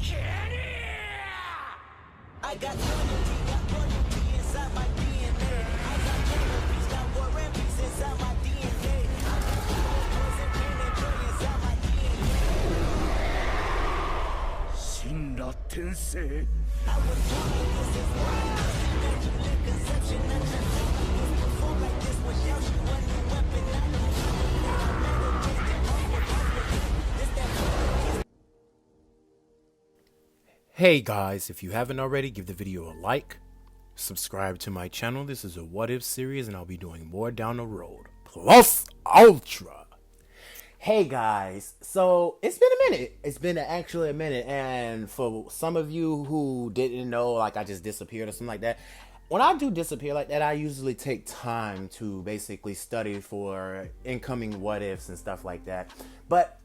I got royalty inside my DNA. I got cannabis, got war and peace inside my DNA. I got poison, pain, and joy inside my DNA. 死んだ天性 I was born like this is why immaculate conception. I just never perform like this without you. One new weapon, I know I meditated on this that. Hey guys, if you haven't already, give the video a like, subscribe to my channel. This is a what if series and I'll be doing more down the road. Plus Ultra. Hey guys, so it's been a minute. It's been actually a minute, and for some of you who didn't know, like I just disappeared or something like that, when I do disappear like that, I usually take time to basically study for incoming what ifs and stuff like that. But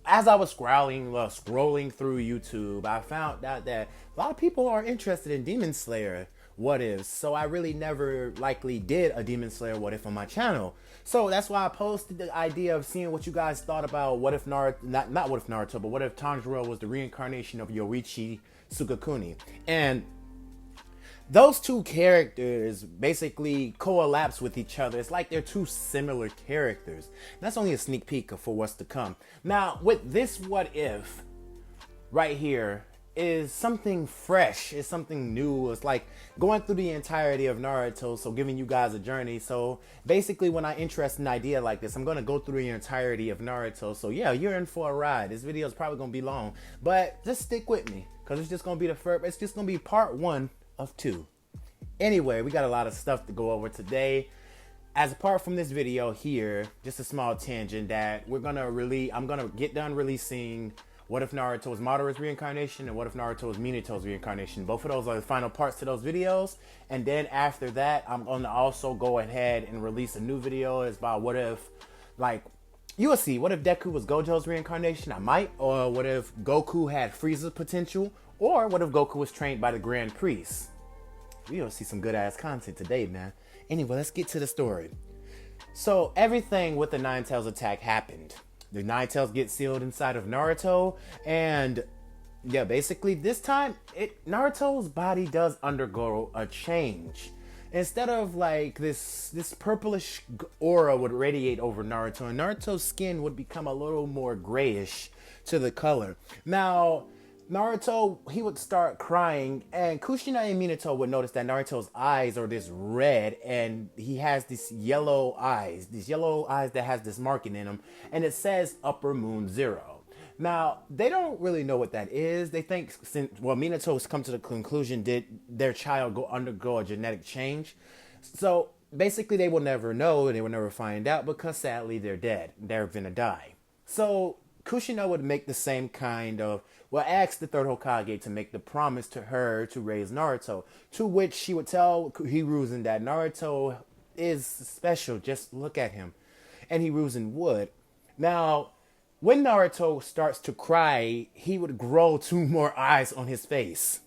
as I was scrolling through YouTube, I found out that a lot of people are interested in Demon Slayer what ifs. So I really never likely did a Demon Slayer what if on my channel. So that's why I posted the idea of seeing what you guys thought about what if Naruto, not what if Naruto, but what if Tanjiro was the reincarnation of Yoichi Sugakuni. And those two characters basically coalesce with each other. It's like they're two similar characters. That's only a sneak peek for what's to come. Now, with this what if right here is something fresh. It's something new. It's like going through the entirety of Naruto, so giving you guys a journey. So basically when I interest an idea like this, I'm going to go through the entirety of Naruto. So yeah, you're in for a ride. This video is probably going to be long, but just stick with me because it's just going to be it's just going to be part 1 of 2. Anyway, we got a lot of stuff to go over today. As apart from this video here, just a small tangent that I'm gonna get done releasing what if Naruto was Madara's reincarnation and what if Naruto was Minato's reincarnation. Both of those are the final parts to those videos. And then after that, I'm gonna also go ahead and release a new video. It's about what if, like, you will see, what if Deku was Gojo's reincarnation? I might. Or what if Goku had Frieza's potential? Or what if Goku was trained by the Grand Priest? We gonna see some good ass content today, man. Anyway, let's get to the story. So everything with the Nine Tails attack happened. The Nine Tails get sealed inside of Naruto, and yeah, basically this time Naruto's body does undergo a change. Instead of like this purplish aura would radiate over Naruto, and Naruto's skin would become a little more grayish to the color. Now, Naruto, he would start crying, and Kushina and Minato would notice that Naruto's eyes are this red, and he has these yellow eyes that has this marking in them, and it says Upper Moon Zero. Now, they don't really know what that is. They think, Minato's come to the conclusion, did their child undergo a genetic change? So basically they will never know, they will never find out, because sadly they're dead. They're gonna die. So Kushina would make the same kind of, ask the third Hokage to make the promise to her to raise Naruto, to which she would tell Hiruzen that Naruto is special, just look at him. And Hiruzen would. Now, when Naruto starts to cry, he would grow 2 more eyes on his face.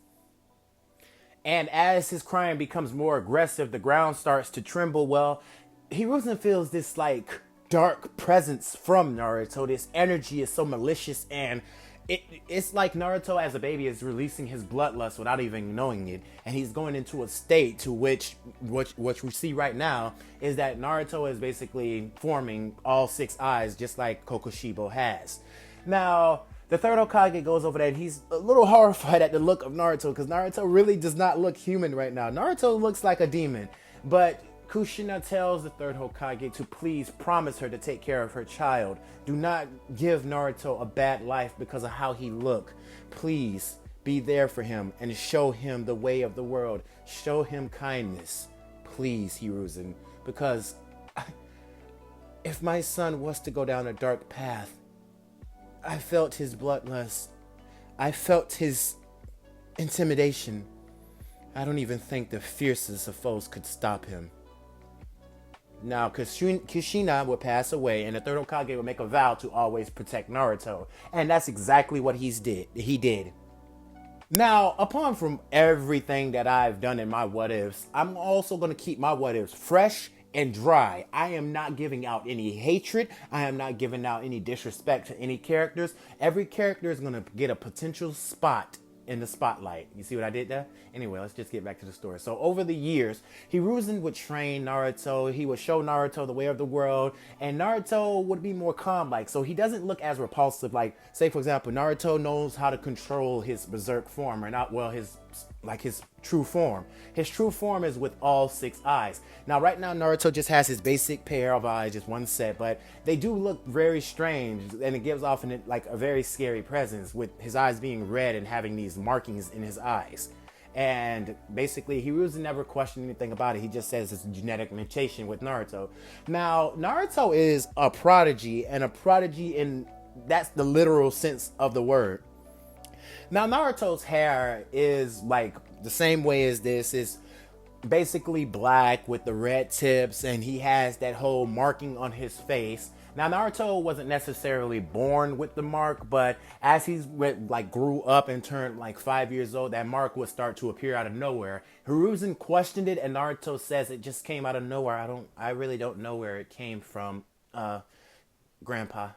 And as his crying becomes more aggressive, the ground starts to tremble. Well, Hiruzen feels this like dark presence from Naruto. This energy is so malicious, and it's like Naruto as a baby is releasing his bloodlust without even knowing it, and he's going into a state to which we see right now is that Naruto is basically forming all 6 eyes just like Kokushibo has. Now, the third Hokage goes over there and he's a little horrified at the look of Naruto, because Naruto really does not look human right now. Naruto looks like a demon, but Kushina tells the third Hokage to please promise her to take care of her child. Do not give Naruto a bad life because of how he look. Please be there for him and show him the way of the world. Show him kindness. Please, Hiruzen. Because if my son was to go down a dark path, I felt his bloodlust. I felt his intimidation. I don't even think the fiercest of foes could stop him. Now, Kushina would pass away, and the third Hokage would make a vow to always protect Naruto. And that's exactly what he did. Now, apart from everything that I've done in my what-ifs, I'm also going to keep my what-ifs fresh and dry. I am not giving out any hatred. I am not giving out any disrespect to any characters. Every character is going to get a potential spot in the spotlight. You see what I did there? Anyway, let's just get back to the story. So over the years, Hiruzen would train Naruto. He would show Naruto the way of the world, and Naruto would be more calm-like. So he doesn't look as repulsive. Like, say for example, Naruto knows how to control his berserk form, or not, well, his true form. His true form is with all 6 eyes. Now, right now, Naruto just has his basic pair of eyes, just one set, but they do look very strange, and it gives off a very scary presence with his eyes being red and having these markings in his eyes. And basically, Hiruzen never questioned anything about it. He just says it's a genetic mutation with Naruto. Now, Naruto is a prodigy, and a prodigy that's the literal sense of the word. Now, Naruto's hair is like the same way as this. It's basically black with the red tips, and he has that whole marking on his face. Now, Naruto wasn't necessarily born with the mark, but as he grew up and turned 5 years old, that mark would start to appear out of nowhere. Hiruzen questioned it, and Naruto says it just came out of nowhere. I really don't know where it came from, Grandpa.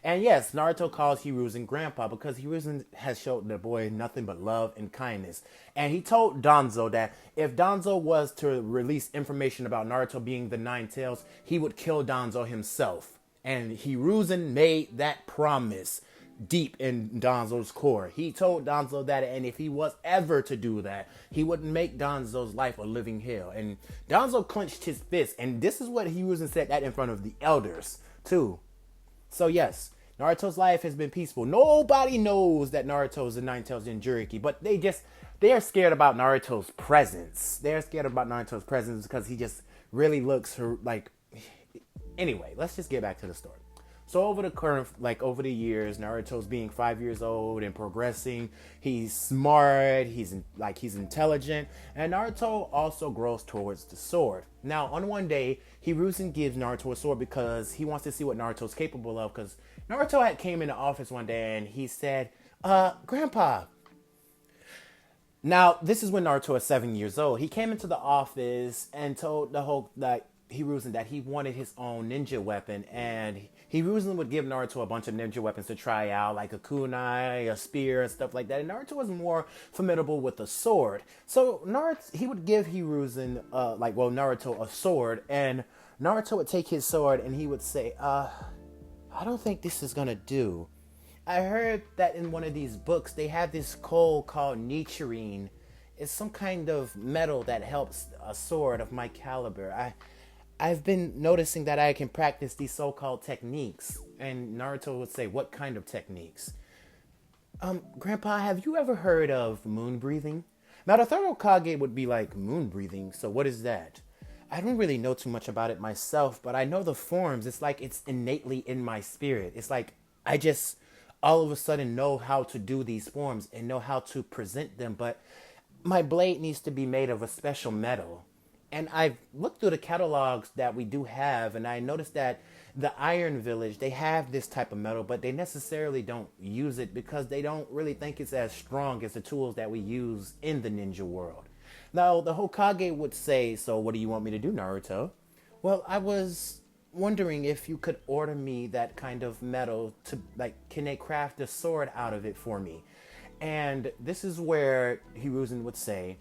And yes, Naruto calls Hiruzen Grandpa because Hiruzen has showed the boy nothing but love and kindness. And he told Danzo that if Danzo was to release information about Naruto being the Nine Tails, he would kill Danzo himself. And Hiruzen made that promise deep in Danzo's core. He told Danzo that, and if he was ever to do that, he would make Danzo's life a living hell. And Danzo clenched his fist, and this is what Hiruzen said that in front of the elders, too. So yes, Naruto's life has been peaceful. Nobody knows that Naruto is the Nine-Tails Jinchuriki, but they're scared about Naruto's presence. They're scared about Naruto's presence because he just really looks like... Anyway, let's just get back to the story. So over the years, Naruto's being 5 years old and progressing. He's smart, he's intelligent, and Naruto also grows towards the sword. Now, on one day, Hiruzen gives Naruto a sword because he wants to see what Naruto's capable of, because Naruto had came in the office one day and he said, Grandpa. Now, this is when Naruto is 7 years old. He came into the office and told Hiruzen that he wanted his own ninja weapon, and Hiruzen would give Naruto a bunch of ninja weapons to try out, like a kunai, a spear, and stuff like that. And Naruto was more formidable with a sword. So he would give Naruto a sword, and Naruto would take his sword and he would say, I don't think this is gonna do. I heard that in one of these books, they have this coal called nitrine. It's some kind of metal that helps a sword of my caliber. I've been noticing that I can practice these so-called techniques. And Naruto would say, what kind of techniques? Grandpa, have you ever heard of moon breathing? Now, the third Hokage would be like, moon breathing? So what is that? I don't really know too much about it myself, but I know the forms. It's like it's innately in my spirit. It's like I just all of a sudden know how to do these forms and know how to present them. But my blade needs to be made of a special metal. And I've looked through the catalogs that we do have, and I noticed that the Iron Village, they have this type of metal, but they necessarily don't use it because they don't really think it's as strong as the tools that we use in the ninja world. Now, the Hokage would say, so what do you want me to do, Naruto? Well, I was wondering if you could order me that kind of metal to, can they craft a sword out of it for me? And this is where Hiruzen would say,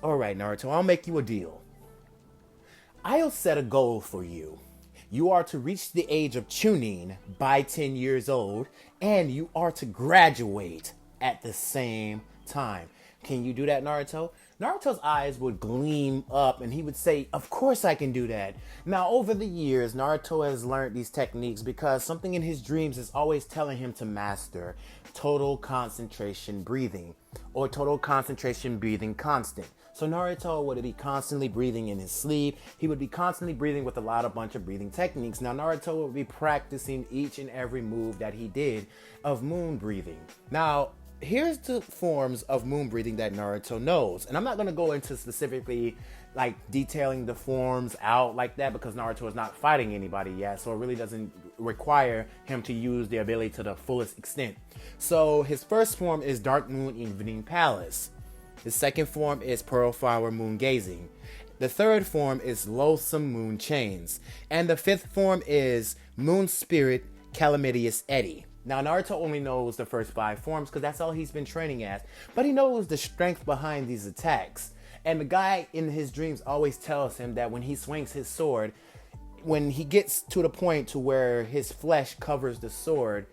all right, Naruto, I'll make you a deal. I'll set a goal for you. You are to reach the age of Chunin by 10 years old, and you are to graduate at the same time. Can you do that, Naruto? Naruto's eyes would gleam up, and he would say, of course I can do that. Now, over the years, Naruto has learned these techniques because something in his dreams is always telling him to master total concentration breathing, or total concentration breathing constant. So Naruto would be constantly breathing in his sleep. He would be constantly breathing with a bunch of breathing techniques. Now Naruto would be practicing each and every move that he did of moon breathing. Now, here's the forms of moon breathing that Naruto knows. And I'm not going to go into specifically detailing the forms out like that because Naruto is not fighting anybody yet. So it really doesn't require him to use the ability to the fullest extent. So his first form is Dark Moon Evening Palace. The second form is Pearl Flower Moon Gazing. The third form is Loathsome Moon Chains. And the fifth form is Moon Spirit Calamitious Eddy. Now, Naruto only knows the first 5 forms because that's all he's been training as. But he knows the strength behind these attacks. And the guy in his dreams always tells him that when he swings his sword, when he gets to the point to where his flesh covers the sword,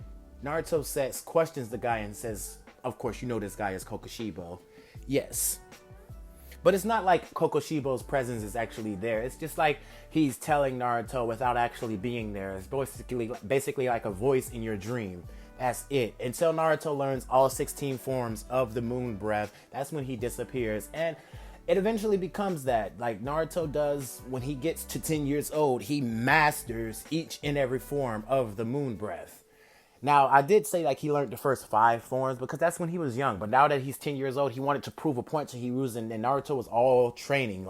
Naruto questions the guy and says, of course, you know this guy is Kokushibo. Yes. But it's not like Kokushibo's presence is actually there. It's just like he's telling Naruto without actually being there. It's basically like a voice in your dream. That's it. Until Naruto learns all 16 forms of the moon breath, that's when he disappears. And it eventually becomes that, like Naruto does when he gets to 10 years old, he masters each and every form of the moon breath. Now, I did say like he learned the first 5 forms because that's when he was young. But now that he's 10 years old, he wanted to prove a point to Hiruzen. And Naruto was all training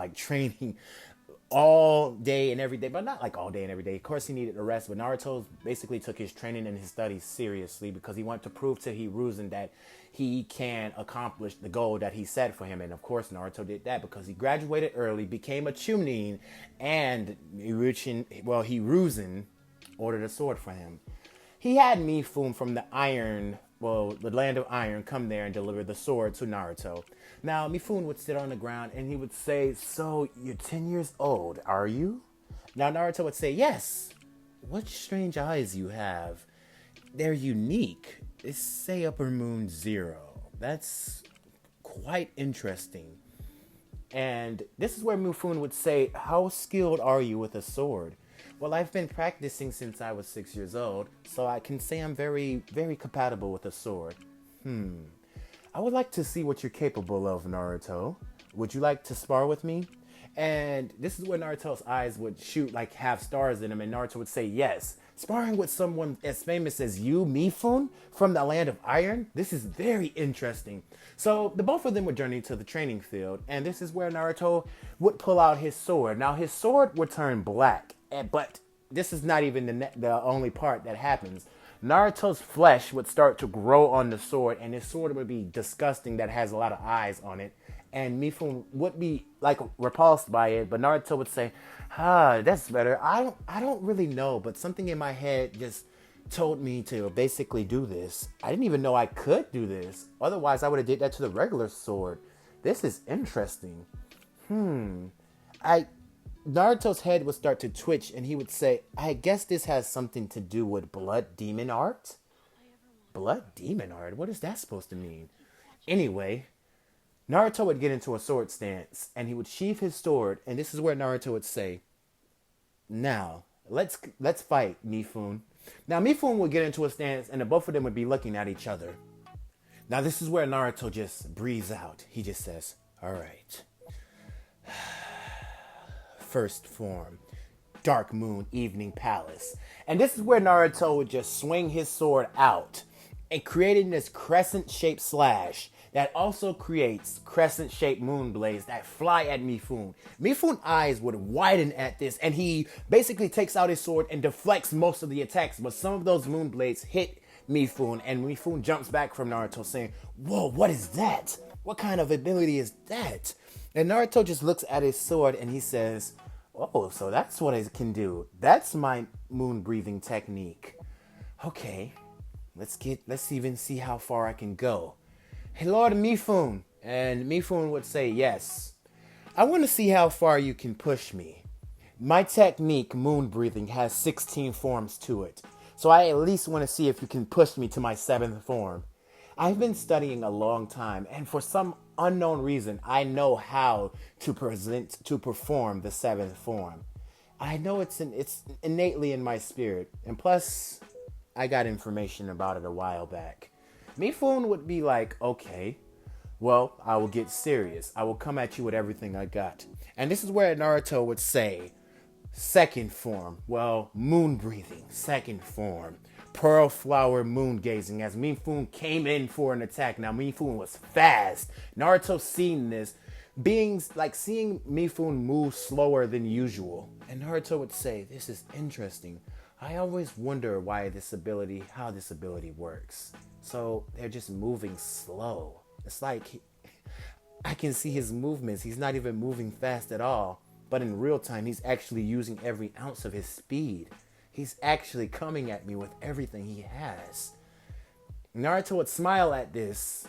all day and every day. But not like all day and every day. Of course, he needed the rest. But Naruto basically took his training and his studies seriously because he wanted to prove to Hiruzen that he can accomplish the goal that he set for him. And of course, Naruto did that because he graduated early, became a Chunin, and Hiruzen ordered a sword for him. He had Mifune from the land of iron, come there and deliver the sword to Naruto. Now, Mifune would sit on the ground and he would say, "So, you're 10 years old, are you?" Now, Naruto would say, "Yes." "What strange eyes you have. They're unique. They say Upper Moon 0. That's quite interesting." And this is where Mifune would say, "How skilled are you with a sword?" "Well, I've been practicing since I was 6 years old, so I can say I'm very, very compatible with a sword." "I would like to see what you're capable of, Naruto. Would you like to spar with me?" And this is where Naruto's eyes would shoot like half stars in him, and Naruto would say, "Yes, sparring with someone as famous as you, Mifune, from the land of iron? This is very interesting." So the both of them would journey to the training field, and this is where Naruto would pull out his sword. Now, his sword would turn black. But this is not even the only part that happens. Naruto's flesh would start to grow on the sword, and his sword would be disgusting that has a lot of eyes on it. And Mifune would be like repulsed by it, but Naruto would say, that's better. I don't really know, but something in my head just told me to basically do this. I didn't even know I could do this. Otherwise, I would have did that to the regular sword. This is interesting. Naruto's head would start to twitch and he would say, "I guess this has something to do with blood demon art?" Blood demon art? What is that supposed to mean? Anyway, Naruto would get into a sword stance and he would sheath his sword, and this is where Naruto would say, "Now, let's fight, Mifune." Now, Mifune would get into a stance and the both of them would be looking at each other. Now, this is where Naruto just breathes out. He just says, "All right. First form, Dark Moon Evening Palace." And this is where Naruto would just swing his sword out and creating this crescent-shaped slash that also creates crescent-shaped moon blades that fly at Mifune. Mifune's eyes would widen at this, and he basically takes out his sword and deflects most of the attacks, but some of those moon blades hit Mifune, and Mifune jumps back from Naruto saying, "Whoa, what is that? What kind of ability is that?" And Naruto just looks at his sword and he says, "Oh, so that's what it can do. That's my moon breathing technique. Okay, let's even see how far I can go. Hey, Lord Mifune." And Mifune would say, "Yes, I want to see how far you can push me. My technique, moon breathing, has 16 forms to it. So I at least want to see if you can push me to my 7th form. I've been studying a long time, and for some unknown reason, I know how to perform the 7th form. I know it's innately in my spirit, and plus, I got information about it a while back." Mifune would be like, "Okay, well, I will get serious. I will come at you with everything I got." And this is where Naruto would say, "Second form, well, moon breathing, 2nd form. Pearl flower moon gazing," as Mifune came in for an attack. Now, Mifune was fast. Naruto seen this, seeing Mifune move slower than usual. And Naruto would say, "This is interesting. I always wonder how this ability works. So they're just moving slow. It's like I can see his movements. He's not even moving fast at all. but in real time, he's actually using every ounce of his speed. He's actually coming at me with everything he has. Naruto would smile at this,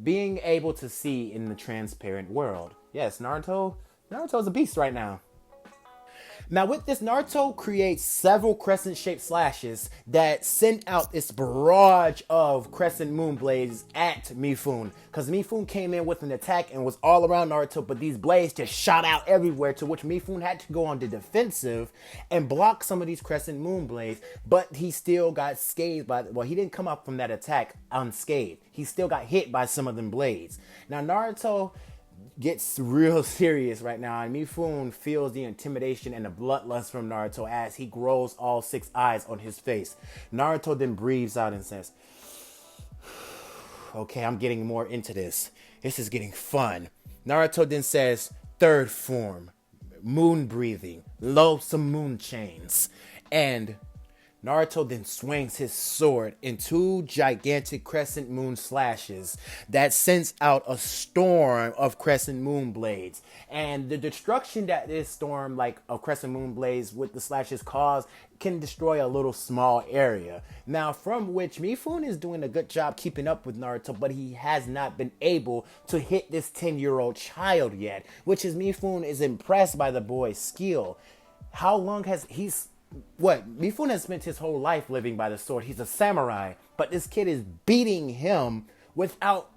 being able to see in the transparent world. Yes, Naruto's a beast right now. Now with this, Naruto creates several crescent-shaped slashes that send out this barrage of crescent moon blades at Mifune. Because Mifune came in with an attack and was all around Naruto, but these blades just shot out everywhere, to which Mifune had to go on the defensive and block some of these crescent moon blades. But he still got scathed by, well, he didn't come up from that attack unscathed. He still got hit by some of them blades. Now Naruto gets real serious right now, and Mifune feels the intimidation and the bloodlust from Naruto as he grows all 6 eyes on his face. Naruto then breathes out and says, okay, I'm getting more into this. This is getting fun. Naruto then says, third form, moon breathing, loathsome moon chains. And Naruto then swings his sword in 2 gigantic crescent moon slashes that sends out a storm of crescent moon blades. And the destruction that this storm of crescent moon blades with the slashes cause can destroy a little small area. Now, from which Mifune is doing a good job keeping up with Naruto, but he has not been able to hit this 10-year-old child yet, which is Mifune is impressed by the boy's skill. How long has Mifune has spent his whole life living by the sword. He's a samurai, but this kid is beating him without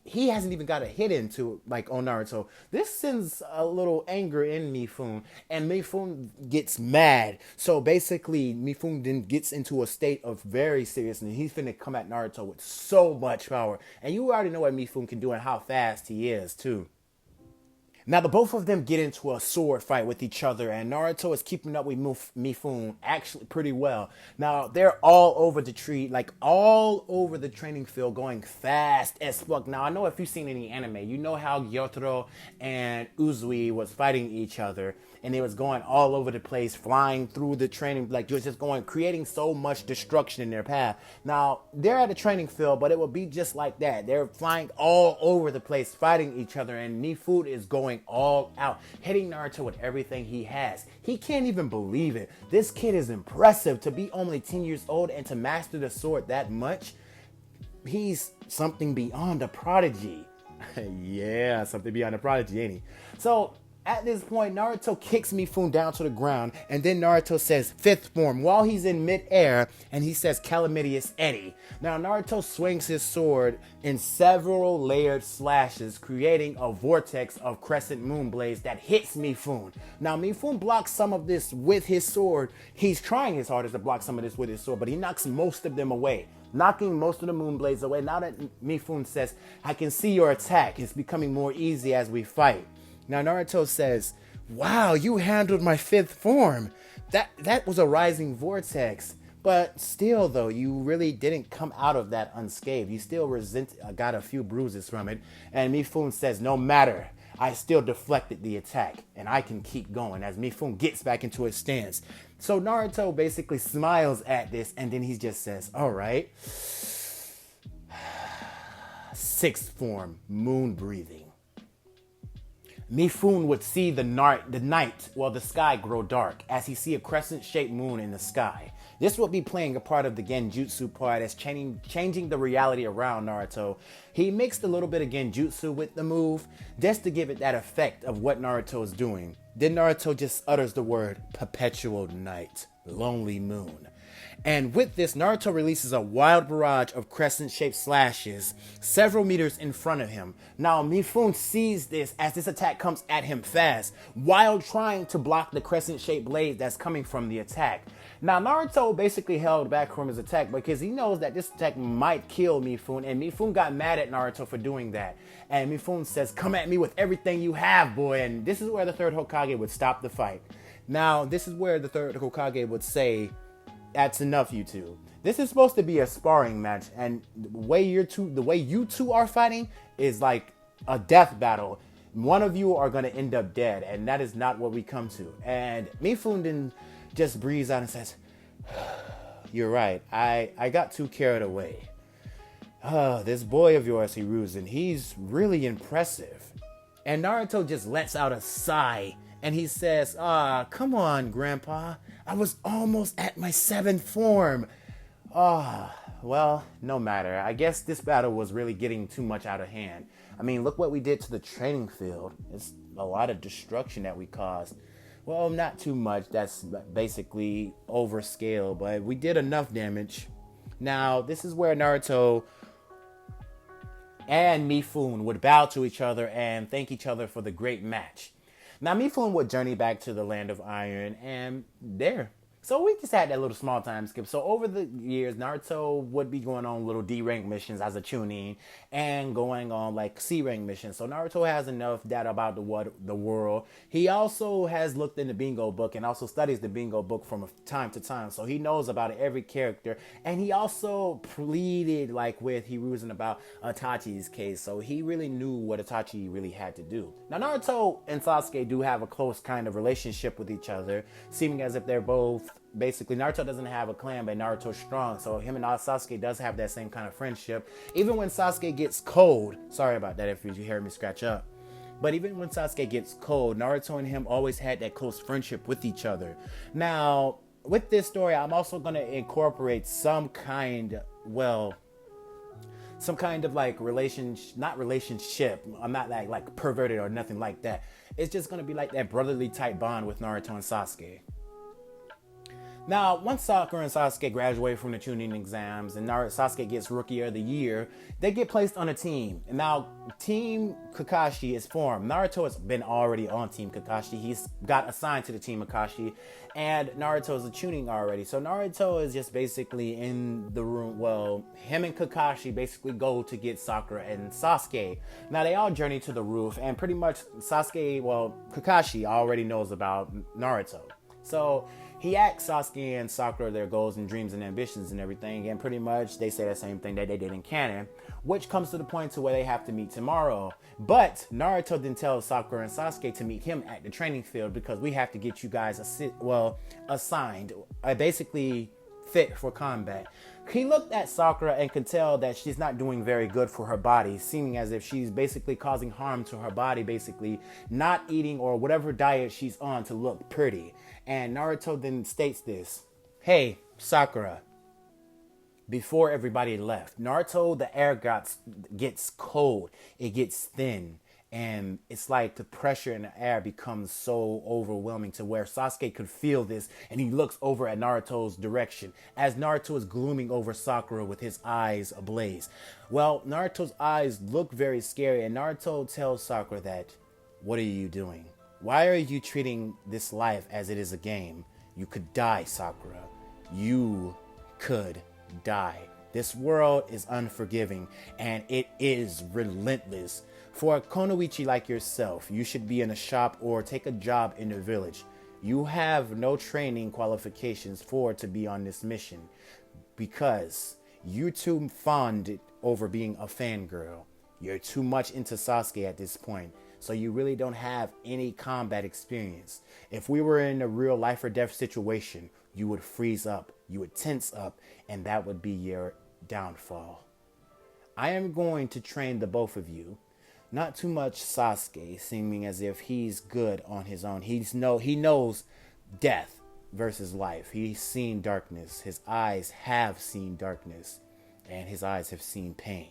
he hasn't even got a hit into on Naruto. This sends a little anger in Mifune, and Mifune gets mad. So basically, Mifune then gets into a state of very seriousness. He's finna come at Naruto with so much power, and you already know what Mifune can do and how fast he is too. Now, the both of them get into a sword fight with each other, and Naruto is keeping up with Mifune actually pretty well. Now, they're all over the tree, all over the training field, going fast as fuck. Now, I know if you've seen any anime, you know how Gyotaro and Uzui was fighting each other, and they was going all over the place, flying through the training, just going, creating so much destruction in their path. Now, they're at a training field, but it will be just like that. They're flying all over the place, fighting each other, and Mifune is going all out, hitting Naruto with everything he has. He can't even believe it. This kid is impressive to be only 10 years old and to master the sword that much. He's something beyond a prodigy. Yeah, something beyond a prodigy, ain't he? So at this point, Naruto kicks Mifune down to the ground, and then Naruto says fifth form while he's in midair, and he says Calamitious Eddie. Now Naruto swings his sword in several layered slashes, creating a vortex of crescent moon blades that hits Mifune. Now Mifune blocks some of this with his sword. He's trying his hardest to block some of this with his sword, but he knocks most of them away, knocking most of the moon blades away. Now that Mifune says, I can see your attack, it's becoming more easy as we fight. Now Naruto says, wow, you handled my fifth form. That was a rising vortex. But still though, you really didn't come out of that unscathed. You still got a few bruises from it. And Mifune says, no matter, I still deflected the attack and I can keep going, as Mifune gets back into his stance. So Naruto basically smiles at this, and then he just says, all right. Sixth form, moon breathing. Mifune would see the sky grow dark as he see a crescent-shaped moon in the sky. This would be playing a part of the Genjutsu part as changing the reality around Naruto. He mixed a little bit of Genjutsu with the move just to give it that effect of what Naruto is doing. Then Naruto just utters the word perpetual night, lonely moon. And with this, Naruto releases a wild barrage of crescent-shaped slashes several meters in front of him. Now, Mifune sees this as this attack comes at him fast, while trying to block the crescent-shaped blade that's coming from the attack. Now, Naruto basically held back from his attack because he knows that this attack might kill Mifune, and Mifune got mad at Naruto for doing that. And Mifune says, come at me with everything you have, boy. And this is where the third Hokage would stop the fight. Now, this is where the third Hokage would say, that's enough, you two. This is supposed to be a sparring match, and the way you two are fighting is like a death battle. One of you are gonna end up dead, and that is not what we come to. And Mifune then just breathes out and says, you're right, I got too carried away. This boy of yours, Hiruzen, he's really impressive. And Naruto just lets out a sigh And he says, come on, Grandpa. I was almost at my 7th form. Well, no matter. I guess this battle was really getting too much out of hand. I mean, look what we did to the training field. It's a lot of destruction that we caused. Well, not too much. That's basically overscale, but we did enough damage. Now, this is where Naruto and Mifune would bow to each other and thank each other for the great match. Now, Mifune would journey back to the Land of Iron, and there. So we just had that little small time skip. So over the years, Naruto would be going on little D-rank missions as a Chunin and going on like C-rank missions. So Naruto has enough data about the world. He also has looked in the bingo book and also studies the bingo book from time to time. So he knows about every character. And he also pleaded like with Hiruzen about Itachi's case. So he really knew what Itachi really had to do. Now Naruto and Sasuke do have a close kind of relationship with each other, seeming as if they're both basically, Naruto doesn't have a clan, but Naruto's strong. So him and Sasuke does have that same kind of friendship. Even when Sasuke gets cold, sorry about that if you hear me scratch up. But even when Sasuke gets cold, Naruto and him always had that close friendship with each other. Now, with this story, I'm also going to incorporate some kind of like not relationship. I'm not like perverted or nothing like that. It's just going to be like that brotherly type bond with Naruto and Sasuke. Now, once Sakura and Sasuke graduate from the Chunin exams and Sasuke gets Rookie of the Year, they get placed on a team. And now, Team Kakashi is formed. Naruto has been already on Team Kakashi. He's got assigned to the Team Kakashi. And Naruto is a Chunin already. So Naruto is just basically in the room. Well, him and Kakashi basically go to get Sakura and Sasuke. Now, they all journey to the roof. And pretty much Kakashi already knows about Naruto. So he asks Sasuke and Sakura their goals and dreams and ambitions and everything, and pretty much they say the same thing that they did in canon, which comes to the point to where they have to meet tomorrow. But Naruto then tells Sakura and Sasuke to meet him at the training field because we have to get you guys assigned, basically fit for combat. He looked at Sakura and could tell that she's not doing very good for her body, seeming as if she's basically causing harm to her body, basically not eating or whatever diet she's on to look pretty. And Naruto then states this: hey, Sakura, before everybody left, Naruto, the air gets cold, it gets thin. And it's like the pressure in the air becomes so overwhelming to where Sasuke could feel this, and he looks over at Naruto's direction as Naruto is glooming over Sakura with his eyes ablaze. Well, Naruto's eyes look very scary, and Naruto tells Sakura that, what are you doing? Why are you treating this life as it is a game? You could die, Sakura. You could die. This world is unforgiving, and it is relentless. For a Konoichi like yourself, you should be in a shop or take a job in the village. You have no training qualifications to be on this mission because you're too fond over being a fangirl. You're too much into Sasuke at this point, so you really don't have any combat experience. If we were in a real life or death situation, you would freeze up, you would tense up, and that would be your downfall. I am going to train the both of you. Not too much Sasuke, seeming as if he's good on his own. He knows death versus life. He's seen darkness. His eyes have seen darkness, and his eyes have seen pain.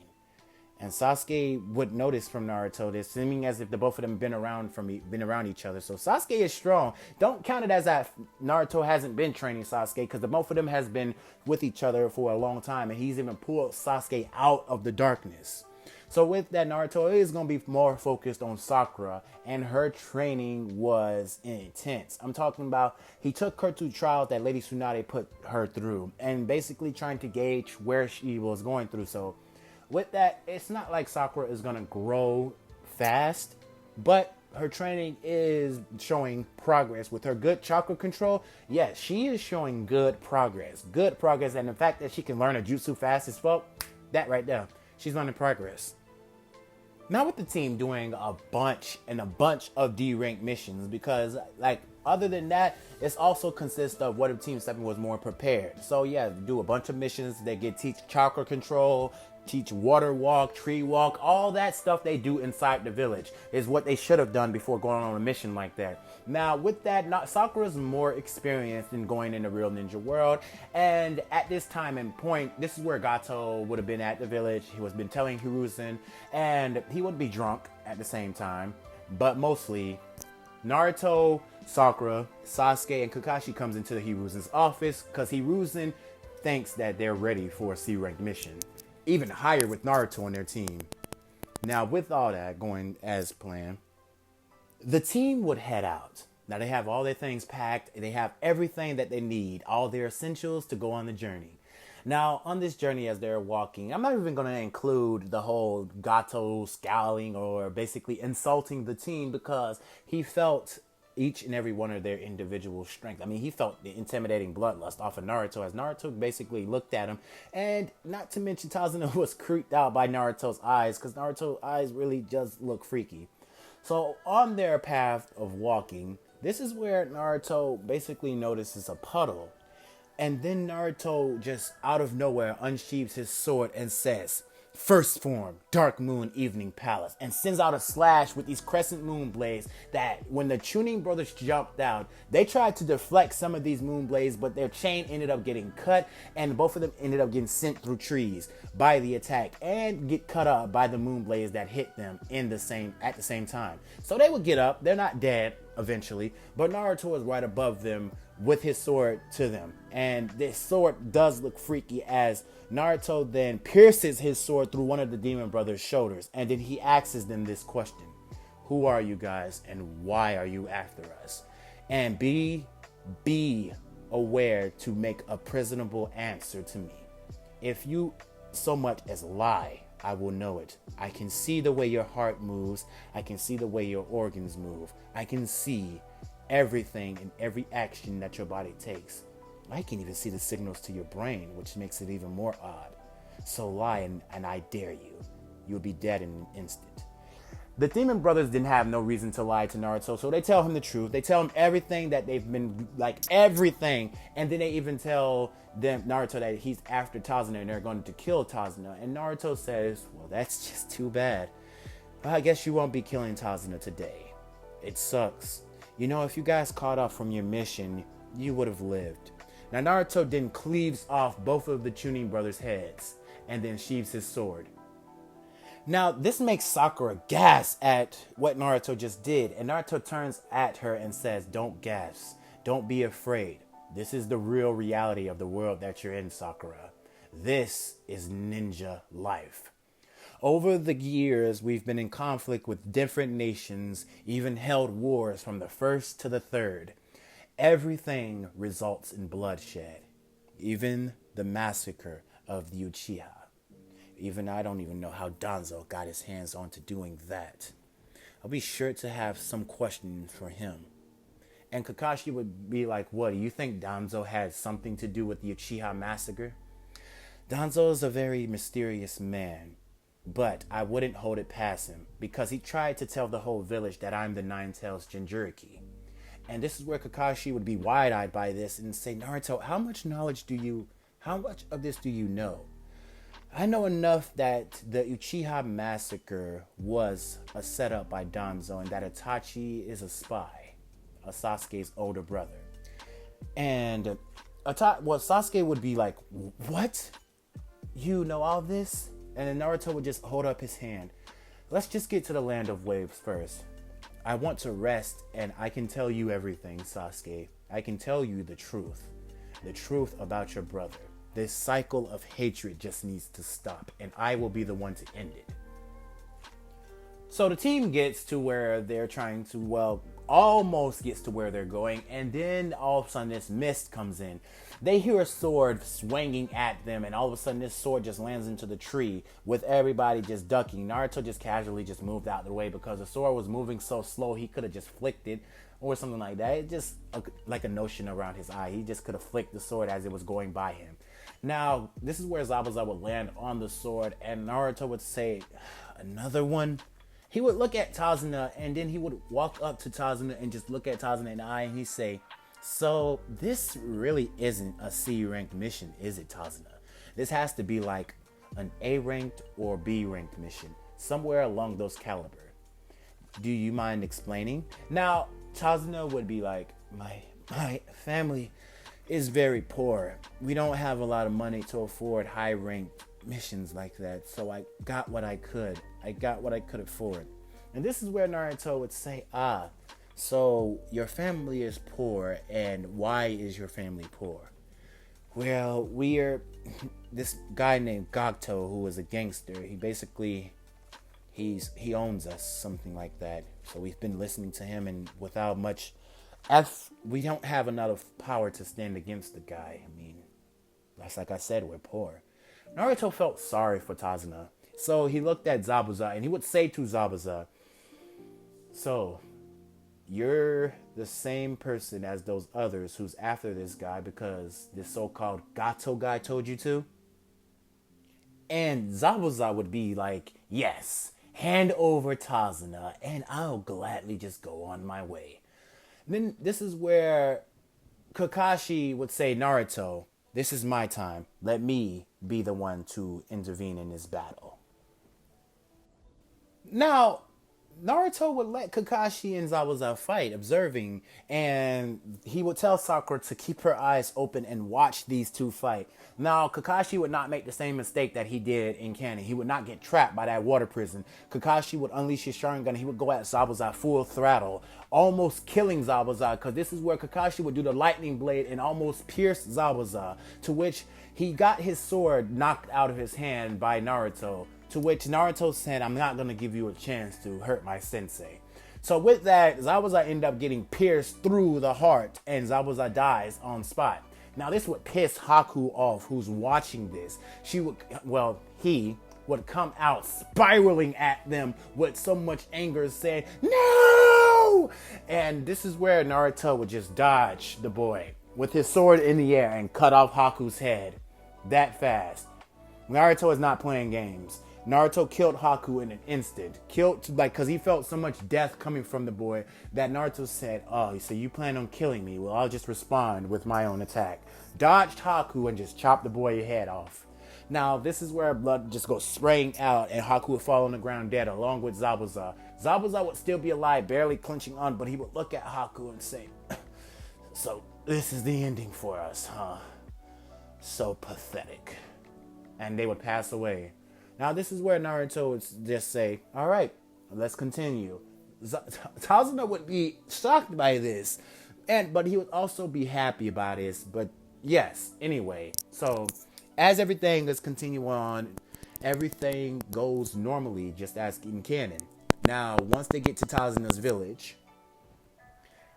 And Sasuke would notice from Naruto this, seeming as if the both of them been around each other. So Sasuke is strong. Don't count it as that Naruto hasn't been training Sasuke, because the both of them has been with each other for a long time, and he's even pulled Sasuke out of the darkness. So with that, Naruto is going to be more focused on Sakura, and her training was intense. I'm talking about he took her to trials that Lady Tsunade put her through, and basically trying to gauge where she was going through. So with that, it's not like Sakura is going to grow fast, but her training is showing progress. With her good chakra control, yes, she is showing good progress. Good progress, and the fact that she can learn a jutsu fast as well, that right there, she's learning progress. Now with the team doing a bunch of D-rank missions, because like Other than that, it also consists of what if Team 7 was more prepared. So yeah, do a bunch of missions. They get teach chakra control, teach water walk, tree walk, all that stuff they do inside the village is what they should have done before going on a mission like that. Now with that, Sakura's more experienced in going in the real ninja world, and at this time and point, this is where Gato would have been at the village. He was been telling Hiruzen, and he would be drunk at the same time, but mostly Naruto, Sakura, Sasuke, and Kakashi comes into Hiruzen's office because Hiruzen thinks that they're ready for a C-rank mission, even higher with Naruto on their team. Now, with all that going as planned, the team would head out. Now, they have all their things packed. They have everything that they need, all their essentials to go on the journey. Now, on this journey as they're walking, I'm not even going to include the whole Gato scowling or basically insulting the team because he felt each and every one of their individual strength. I mean, he felt the intimidating bloodlust off of Naruto as Naruto basically looked at him. And not to mention Tazuna was creeped out by Naruto's eyes because Naruto's eyes really just look freaky. So on their path of walking, this is where Naruto basically notices a puddle. And then Naruto just out of nowhere unsheathes his sword and says, "First form, Dark Moon Evening Palace," and sends out a slash with these crescent moon blades that when the Chunin brothers jumped out, they tried to deflect some of these moon blades, but their chain ended up getting cut and both of them ended up getting sent through trees by the attack and get cut up by the moon blades that hit them at the same time. So they would get up, they're not dead eventually, but Naruto was right above them with his sword to them. And this sword does look freaky as Naruto then pierces his sword through one of the demon brothers' shoulders. And then he asks them this question: "Who are you guys and why are you after us? And be aware to make a presentable answer to me. If you so much as lie, I will know it. I can see the way your heart moves. I can see the way your organs move. I can see everything and every action that your body takes. I can even see the signals to your brain, which makes it even more odd. So lie and I dare you. You'll be dead in an instant." The Demon Brothers didn't have no reason to lie to Naruto, so they tell him the truth. They tell him everything that they've been, like everything. And then they even tell Naruto that he's after Tazuna and they're going to kill Tazuna. And Naruto says, "Well, that's just too bad. I guess you won't be killing Tazuna today. It sucks. You know, if you guys caught up from your mission, you would have lived." Now, Naruto then cleaves off both of the Chunin brothers' heads and then sheathes his sword. Now, this makes Sakura gasp at what Naruto just did. And Naruto turns at her and says, "Don't gasp. Don't be afraid. This is the real reality of the world that you're in, Sakura. This is ninja life. Over the years, we've been in conflict with different nations, even held wars from the first to the third. Everything results in bloodshed, even the massacre of the Uchiha. Even I don't even know how Danzo got his hands on to doing that. I'll be sure to have some questions for him." And Kakashi would be like, "What, do you think Danzo had something to do with the Uchiha massacre?" "Danzo is a very mysterious man, but I wouldn't hold it past him because he tried to tell the whole village that I'm the Nine-Tails Jinchuriki." And this is where Kakashi would be wide-eyed by this and say, "Naruto, how much of this do you know?" "I know enough that the Uchiha massacre was a setup by Danzo and that Itachi is a spy, a Sasuke's older brother." And Sasuke would be like, "What? You know all this?" And then Naruto would just hold up his hand. "Let's just get to the land of waves first. I want to rest and I can tell you everything, Sasuke. I can tell you the truth about your brother. This cycle of hatred just needs to stop and I will be the one to end it." So the team gets to where they're trying to, almost gets to where they're going, and then all of a sudden this mist comes in. They hear a sword swinging at them, and all of a sudden this sword just lands into the tree with everybody just ducking. Naruto just casually just moved out of the way because the sword was moving so slow he could have just flicked it or something like that. It just like a notion around his eye. He just could have flicked the sword as it was going by him. Now, this is where Zabuza would land on the sword, and Naruto would say, "Another one?" he would look at Tazuna, and then he would walk up to Tazuna and just look at Tazuna in the eye, and he'd say, so this really isn't a C ranked mission, is it, Tazuna? This has to be like an A ranked or B ranked mission, somewhere along those caliber. Do you mind explaining? Now, Tazuna would be like, my family is very poor. We don't have a lot of money to afford high ranked missions like that, so I got what I could. I got what I could afford. And this is where Naruto would say, so your family is poor, and why is your family poor? Well, we're this guy named Gakto, who is a gangster. He owns us, something like that. So we've been listening to him, and without much we don't have enough power to stand against the guy. I mean, that's like I said, we're poor. Naruto felt sorry for Tazuna. So he looked at Zabuza, and he would say to Zabuza, so you're the same person as those others who's after this guy because this so-called Gato guy told you to? And Zabuza would be like, yes, hand over Tazuna and I'll gladly just go on my way. Then this is where Kakashi would say, Naruto, this is my time. Let me be the one to intervene in this battle. Now, Naruto would let Kakashi and Zabuza fight, observing, and he would tell Sakura to keep her eyes open and watch these two fight. Now, Kakashi would not make the same mistake that he did in canon. He would not get trapped by that water prison. Kakashi would unleash his Sharingan. He would go at Zabuza full throttle, almost killing Zabuza, because this is where Kakashi would do the lightning blade and almost pierce Zabuza, to which he got his sword knocked out of his hand by Naruto. To which Naruto said, I'm not going to give you a chance to hurt my sensei. So with that, Zabuza ended up getting pierced through the heart, and Zabuza dies on spot. Now this would piss Haku off, who's watching this. He would come out spiraling at them with so much anger, saying, no! And this is where Naruto would just dodge the boy with his sword in the air and cut off Haku's head that fast. Naruto is not playing games. Naruto killed Haku in an instant. Because he felt so much death coming from the boy that Naruto said, oh, so you plan on killing me? Well, I'll just respond with my own attack. Dodged Haku and just chopped the boy's head off. Now, this is where blood just goes spraying out and Haku would fall on the ground dead along with Zabuza. Zabuza would still be alive, barely clenching on, but he would look at Haku and say, so this is the ending for us, huh? So pathetic. And they would pass away. Now, this is where Naruto would just say, all right, let's continue. Tazuna would be shocked by this, but he would also be happy about this. But yes, anyway. So, as everything is continuing on, everything goes normally, just as in canon. Now, once they get to Tazuna's village,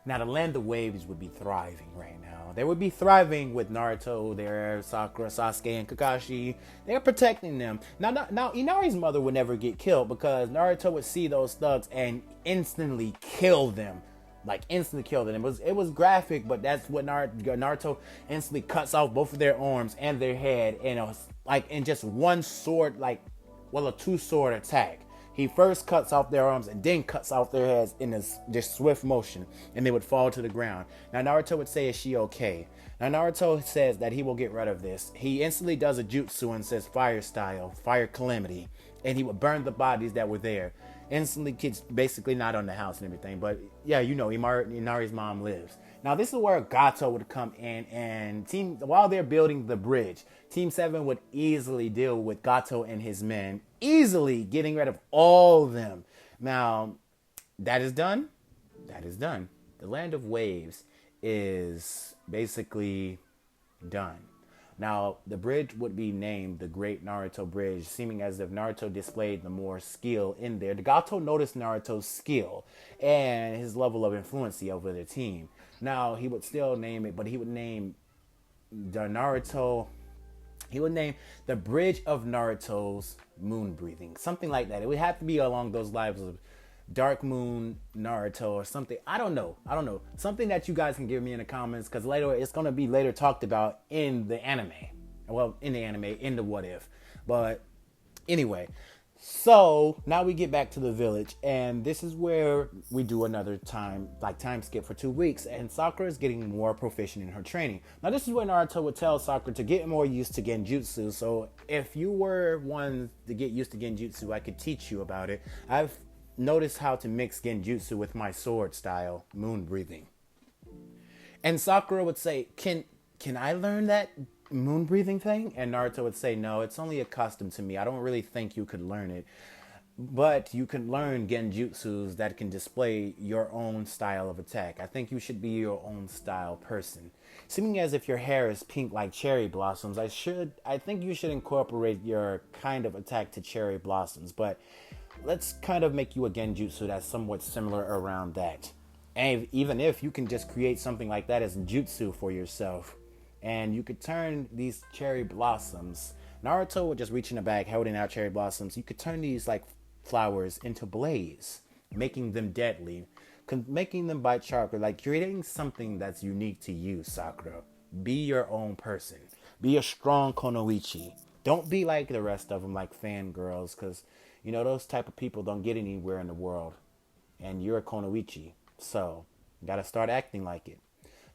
now the Land of Waves would be thriving right now. They would be thriving with Naruto there, Sakura, Sasuke, and Kakashi. They're protecting them. Now, Inari's mother would never get killed because Naruto would see those thugs and instantly kill them. Like, instantly kill them. It was graphic, but that's what Naruto instantly cuts off both of their arms and their head in just one sword, a two-sword attack. He first cuts off their arms and then cuts off their heads in this swift motion, and they would fall to the ground. Now, Naruto would say, is she okay? Now, Naruto says that he will get rid of this. He instantly does a jutsu and says, fire style, fire calamity, and he would burn the bodies that were there. Instantly, kids basically not on the house and everything, but yeah, Inari's mom lives. Now, this is where Gato would come in, and while they're building the bridge, Team 7 would easily deal with Gato and his men, easily getting rid of all of them. Now, that is done. That is done. The Land of Waves is basically done. Now, the bridge would be named the Great Naruto Bridge, seeming as if Naruto displayed the more skill in there. The Gato noticed Naruto's skill and his level of influence over the team. Now, he would still name it, but he would name the Bridge of Naruto's Moon Breathing. Something like that. It would have to be along those lines of Dark Moon Naruto or something. I don't know. Something that you guys can give me in the comments, because later it's going to be later talked about in the anime. Well, in the anime, in the What If. But anyway, So now we get back to the village, and this is where we do another time skip for 2 weeks, and Sakura is getting more proficient in her training. Now this is where Naruto would tell Sakura to get more used to genjutsu. So if you were one to get used to genjutsu, I could teach you about it. I've noticed how to mix genjutsu with my sword style, moon breathing. And Sakura would say, can I learn that moon breathing thing? And Naruto would say, no, it's only accustomed to me. I don't really think you could learn it. But you can learn genjutsus that can display your own style of attack. I think you should be your own style person. Seeming as if your hair is pink like cherry blossoms, I think you should incorporate your kind of attack to cherry blossoms. But let's kind of make you a genjutsu that's somewhat similar around that. And even if you can just create something like that as jutsu for yourself, and you could turn these cherry blossoms. Naruto would just reach in the bag, holding out cherry blossoms. You could turn these like flowers into blaze, making them deadly, making them bite chakra, like creating something that's unique to you, Sakura. Be your own person. Be a strong Konoichi. Don't be like the rest of them, like fangirls, because, you know, those type of people don't get anywhere in the world. And you're a Konoichi, so you gotta start acting like it.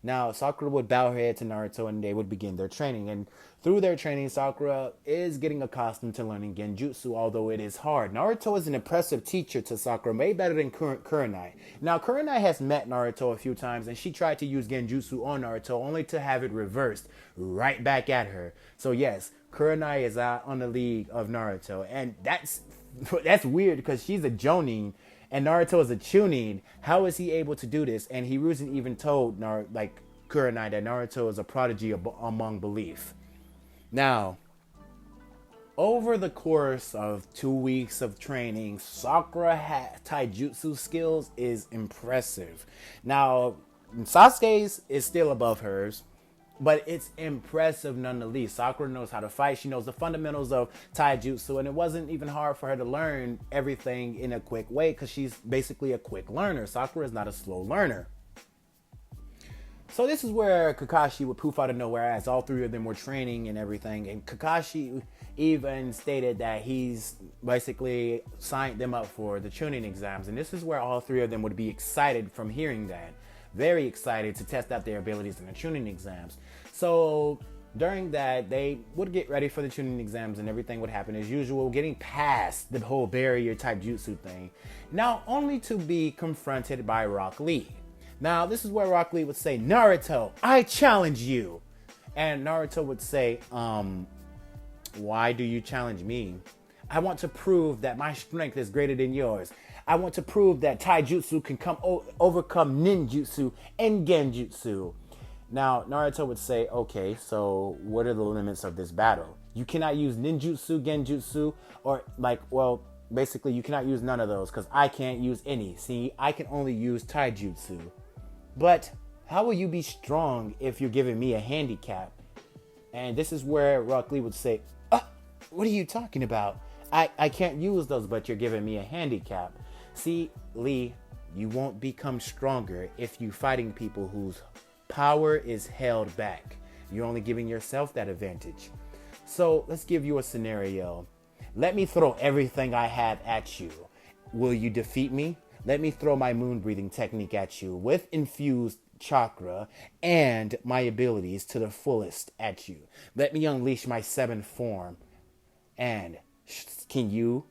Now, Sakura would bow her head to Naruto and they would begin their training. And through their training, Sakura is getting accustomed to learning genjutsu, although it is hard. Naruto is an impressive teacher to Sakura, way better than Kurenai. Now, Kurenai has met Naruto a few times and she tried to use genjutsu on Naruto only to have it reversed right back at her. So yes, Kurenai is out on the league of Naruto. And that's weird because she's a Jonin and Naruto is a Chunin. How is he able to do this? And Hiruzen even told Kurenai that Naruto is a prodigy among belief. Now, over the course of 2 weeks of training, Sakura taijutsu skills is impressive. Now, Sasuke's is still above hers, but it's impressive nonetheless. Sakura knows how to fight. She knows the fundamentals of taijutsu, and it wasn't even hard for her to learn everything in a quick way because she's basically a quick learner. Sakura is not a slow learner. So this is where Kakashi would poof out of nowhere as all three of them were training and everything. And Kakashi even stated that he's basically signed them up for the Chunin exams. And this is where all three of them would be excited from hearing that. Very excited to test out their abilities in the Chunin exams. So during that, they would get ready for the Chunin exams and everything would happen as usual, getting past the whole barrier type jutsu thing. Now, only to be confronted by Rock Lee. Now, this is where Rock Lee would say, Naruto, I challenge you. And Naruto would say, why do you challenge me? I want to prove that my strength is greater than yours. I want to prove that taijutsu can overcome ninjutsu and genjutsu. Now, Naruto would say, okay, so what are the limits of this battle? You cannot use ninjutsu, genjutsu, basically you cannot use none of those because I can't use any. See, I can only use taijutsu. But how will you be strong if you're giving me a handicap? And this is where Rock Lee would say, what are you talking about? I can't use those, but you're giving me a handicap. See, Lee, you won't become stronger if you're fighting people whose power is held back. You're only giving yourself that advantage. So let's give you a scenario. Let me throw everything I have at you. Will you defeat me? Let me throw my moon breathing technique at you with infused chakra and my abilities to the fullest at you. Let me unleash my seventh form. And can you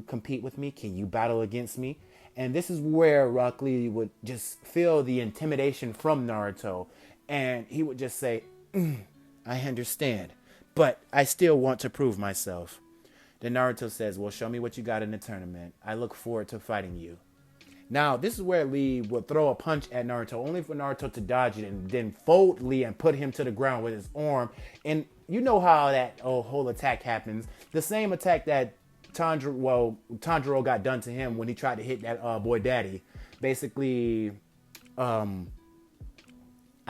compete with me? Can you battle against me? And this is where Rock Lee would just feel the intimidation from Naruto. And he would just say, I understand, but I still want to prove myself. Then Naruto says, well, show me what you got in the tournament. I look forward to fighting you. Now, this is where Lee would throw a punch at Naruto, only for Naruto to dodge it and then fold Lee and put him to the ground with his arm. And you know how that whole attack happens. The same attack that Tanjiro got done to him when he tried to hit that boy daddy. Basically, I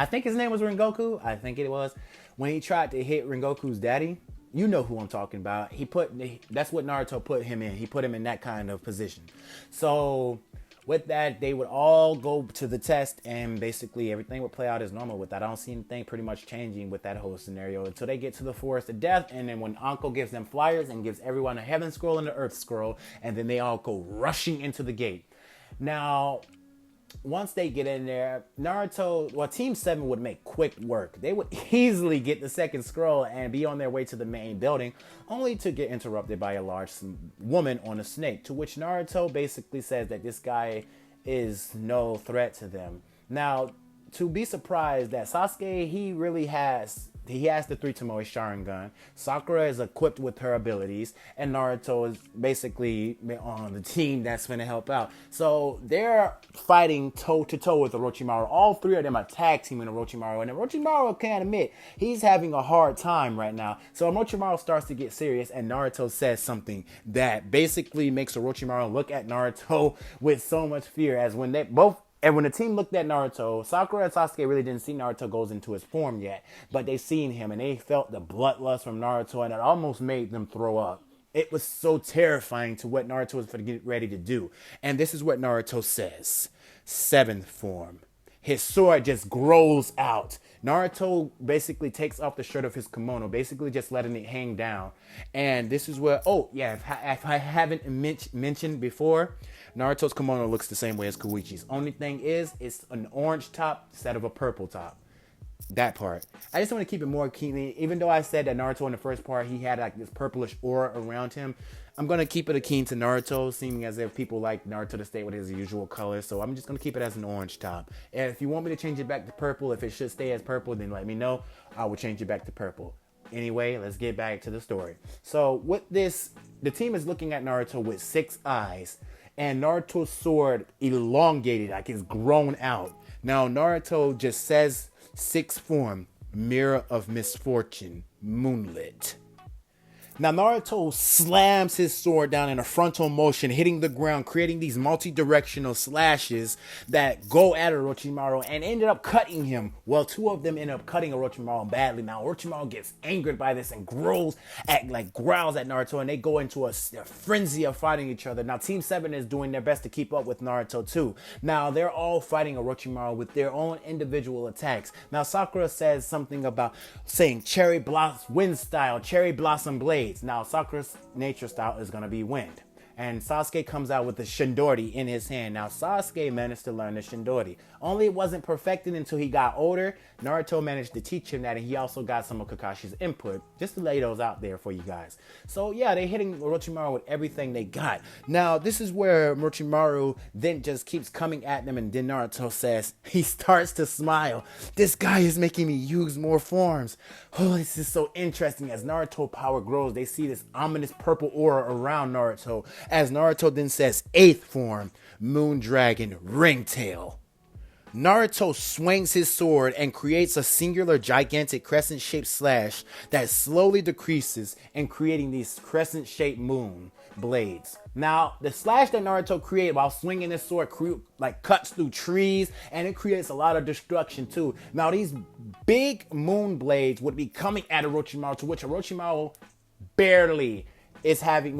think his name was Rengoku. I think it was. When he tried to hit Rengoku's daddy, you know who I'm talking about. That's what Naruto put him in. He put him in that kind of position. So With that, they would all go to the test, and basically everything would play out as normal with that. I don't see anything pretty much changing with that whole scenario until they get to the Forest of Death, and then when Anko gives them flyers and gives everyone a Heaven Scroll and the Earth Scroll, and then they all go rushing into the gate. Now, once they get in there, Naruto, well, Team 7 would make quick work. They would easily get the second scroll and be on their way to the main building, only to get interrupted by a large woman on a snake, to which Naruto basically says that this guy is no threat to them. Now, to be surprised that Sasuke, he has the 3 Tomoe Sharingan. Sakura is equipped with her abilities, and Naruto is basically on the team that's going to help out. So they're fighting toe-to-toe with Orochimaru. All 3 of them are tag teaming Orochimaru, and Orochimaru can't admit he's having a hard time right now. So Orochimaru starts to get serious, and Naruto says something that basically makes Orochimaru look at Naruto with so much fear, as when they both. And when the team looked at Naruto, Sakura and Sasuke really didn't see Naruto goes into his form yet. But they seen him, and they felt the bloodlust from Naruto, and it almost made them throw up. It was so terrifying to what Naruto was getting ready to do. And this is what Naruto says. 7th form. His sword just grows out. Naruto basically takes off the shirt of his kimono, basically just letting it hang down. And this is where, oh yeah, if I haven't mentioned before, Naruto's kimono looks the same way as Koichi's. Only thing is, it's an orange top instead of a purple top. That part. I just want to keep it more keen. Even though I said that Naruto in the first part, he had like this purplish aura around him, I'm going to keep it akin to Naruto, seeming as if people like Naruto to stay with his usual color. So I'm just going to keep it as an orange top. And if you want me to change it back to purple, if it should stay as purple, then let me know. I will change it back to purple. Anyway, let's get back to the story. So with this, the team is looking at Naruto with 6 eyes. And Naruto's sword elongated, like it's grown out. Now Naruto just says 6th form, Mirror of Misfortune, Moonlit. Now Naruto slams his sword down in a frontal motion, hitting the ground, creating these multi-directional slashes that go at Orochimaru and ended up cutting him. Well, 2 of them end up cutting Orochimaru badly. Now Orochimaru gets angered by this and growls at Naruto, and they go into a frenzy of fighting each other. Now Team 7 is doing their best to keep up with Naruto too. Now they're all fighting Orochimaru with their own individual attacks. Now Sakura says something about saying cherry blossom wind style, cherry blossom blade. Now, Sakura's nature style is going to be wind. And Sasuke comes out with the Shindori in his hand. Now, Sasuke managed to learn the Shindori. Only it wasn't perfected until he got older. Naruto managed to teach him that, and he also got some of Kakashi's input, just to lay those out there for you guys. So, yeah, they're hitting Orochimaru with everything they got. Now, this is where Orochimaru then just keeps coming at them, and then Naruto says, he starts to smile. This guy is making me use more forms. Oh, this is so interesting. As Naruto power grows, they see this ominous purple aura around Naruto. As Naruto then says 8th form, Moon Dragon Ringtail. Naruto swings his sword and creates a singular gigantic crescent-shaped slash that slowly decreases and creating these crescent-shaped moon blades. Now, the slash that Naruto created while swinging his sword cuts through trees, and it creates a lot of destruction too. Now, these big moon blades would be coming at Orochimaru, to which Orochimaru barely is having,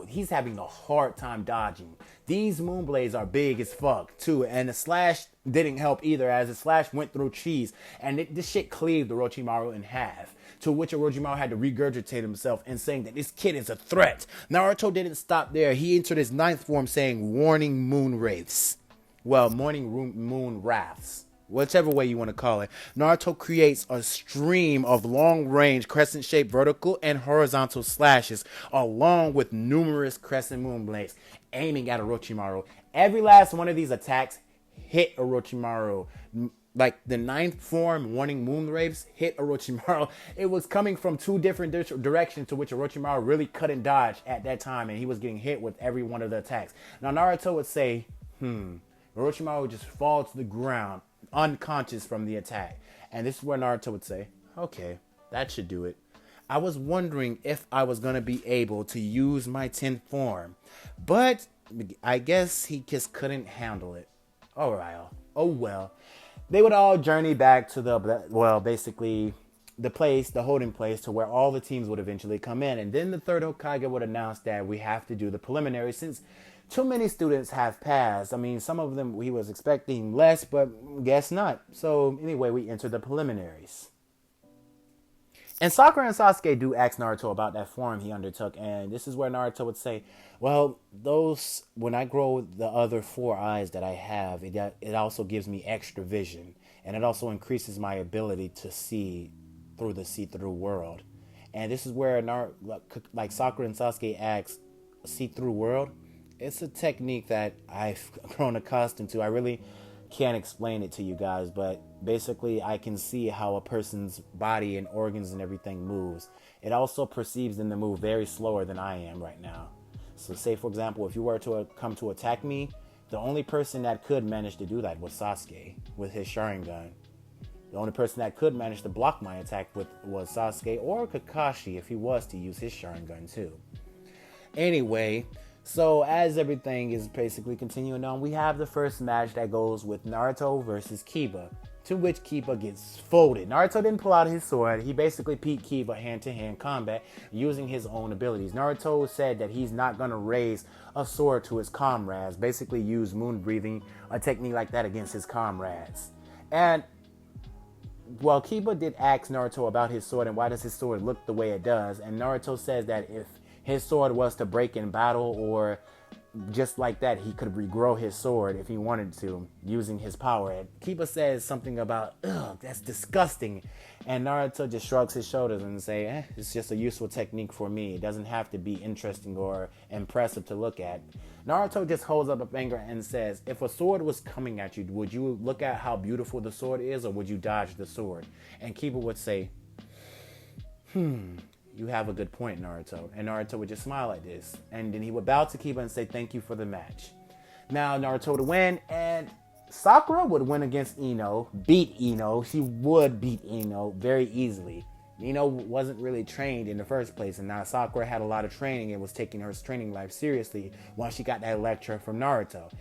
he's having a hard time dodging. These moon blades are big as fuck too, and the slash didn't help either, as the slash went through trees, and this shit cleaved Orochimaru in half, to which Orochimaru had to regurgitate himself and saying that this kid is a threat. Naruto didn't stop there. He entered his 9th form saying warning moon wraiths. Well, morning moon wraths. Whichever way you want to call it. Naruto creates a stream of long-range crescent-shaped vertical and horizontal slashes, along with numerous crescent moon blades, aiming at Orochimaru. Every last one of these attacks hit Orochimaru. Like the 9th form, warning moon wraiths, hit Orochimaru. It was coming from 2 different directions, to which Orochimaru really couldn't dodge at that time, and he was getting hit with every one of the attacks. Now Naruto would say, Orochimaru would just fall to the ground, unconscious from the attack. And this is where Naruto would say, okay, that should do it. I was wondering if I was going to be able to use my 10th form, but I guess he just couldn't handle it. Alright, oh well. They would all journey back to basically the holding place to where all the teams would eventually come in. And then the third Hokage would announce that we have to do the preliminary since too many students have passed. I mean, some of them he was expecting less, but guess not. So anyway, we enter the preliminaries. And Sakura and Sasuke do ask Naruto about that form he undertook, and this is where Naruto would say, well, those, when I grow the other 4 eyes that I have, it also gives me extra vision, and it also increases my ability to see through the see-through world. And this is where, like Sakura and Sasuke asks, see-through world? It's a technique that I've grown accustomed to. I really can't explain it to you guys, but basically I can see how a person's body and organs and everything moves. It also perceives them to move very slower than I am right now. So say, for example, if you were to come to attack me, the only person that could manage to do that was Sasuke with his Sharingan. The only person that could manage to block my attack was Sasuke or Kakashi if he was to use his Sharingan too. Anyway, so as everything is basically continuing on, we have the first match that goes with Naruto versus Kiba, to which Kiba gets folded. Naruto didn't pull out his sword. He basically beat Kiba hand-to-hand combat using his own abilities. Naruto said that he's not going to raise a sword to his comrades, basically use moon breathing, a technique like that against his comrades. And well, Kiba did ask Naruto about his sword and why does his sword look the way it does. And Naruto says that if his sword was to break in battle or just like that, he could regrow his sword if he wanted to using his power. And Kiba says something about, ugh, that's disgusting. And Naruto just shrugs his shoulders and say, it's just a useful technique for me. It doesn't have to be interesting or impressive to look at. Naruto just holds up a finger and says, if a sword was coming at you, would you look at how beautiful the sword is or would you dodge the sword? And Kiba would say, you have a good point, Naruto. And Naruto would just smile like this. And then he would bow to Kiba and say, thank you for the match. Now, Naruto would win, and Sakura would win against Ino, beat Ino. She would beat Ino very easily. Ino wasn't really trained in the first place, and now Sakura had a lot of training and was taking her training life seriously once she got that lecture from Naruto.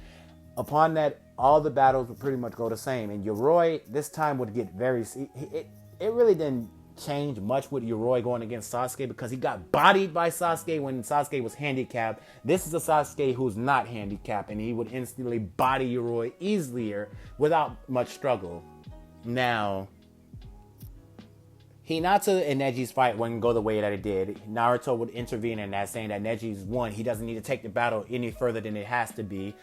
Upon that, all the battles would pretty much go the same. And Yoroi, this time, would get very... It really didn't change much with Yoroi going against Sasuke because he got bodied by Sasuke when Sasuke was handicapped. This is a Sasuke who's not handicapped, and he would instantly body Yoroi easier without much struggle. Now, Hinata and Neji's fight wouldn't go the way that it did. Naruto would intervene in that, saying that Neji's won. He doesn't need to take the battle any further than it has to be.